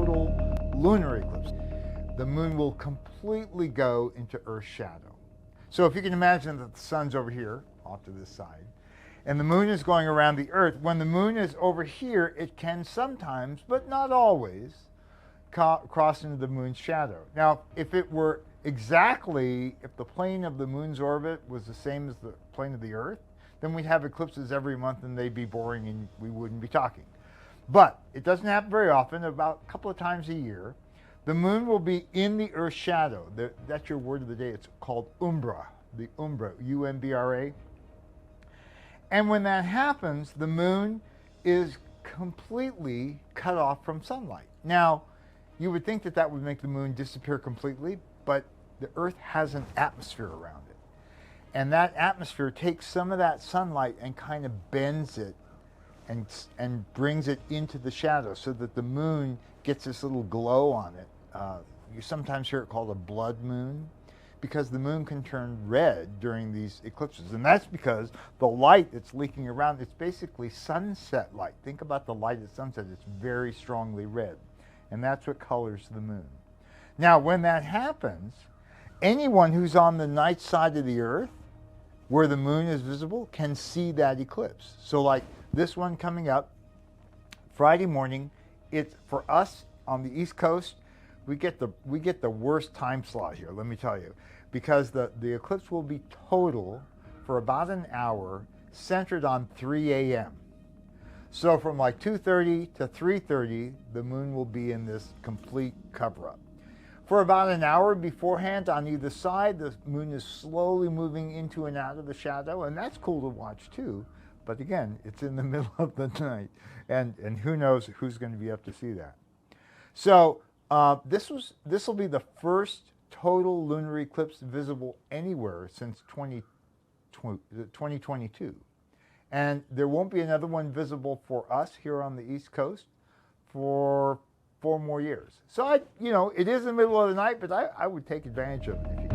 total lunar eclipse. The moon will completely go into Earth's shadow. So if you can imagine that the sun's over here, off to this side, and the moon is going around the Earth, when the moon is over here, it can sometimes, but not always, cross into the moon's shadow. Now, if it were exactly, if the plane of the moon's orbit was the same as the plane of the Earth, then we'd have eclipses every month and they'd be boring and we wouldn't be talking. But it doesn't happen very often, about a couple of times a year. The moon will be in the Earth's shadow. That's your word of the day. It's called umbra, the umbra, U-M-B-R-A. And when that happens, the moon is completely cut off from sunlight. Now, you would think that that would make the moon disappear completely, but the Earth has an atmosphere around it. And that atmosphere takes some of that sunlight and kind of bends it and brings it into the shadow so that the moon gets this little glow on it. You sometimes hear it called a blood moon because the moon can turn red during these eclipses. And that's because the light that's leaking around, it's basically sunset light. Think about the light at sunset. It's very strongly red. And that's what colors the moon. Now, when that happens, anyone who's on the night side of the Earth, where the moon is visible, can see that eclipse. So like this one coming up, Friday morning, it's for us on the East Coast, we get the worst time slot here, let me tell you, because the eclipse will be total for about an hour, centered on 3 a.m. So from like 2:30 to 3:30, the moon will be in this complete cover-up. For about an hour beforehand on either side, the moon is slowly moving into and out of the shadow, and that's cool to watch too. But again, it's in the middle of the night, and who knows who's going to be up to see that. So this will be the first total lunar eclipse visible anywhere since 2022. And there won't be another one visible for us here on the East Coast for 4 more years. So, it is in the middle of the night, but I would take advantage of it if you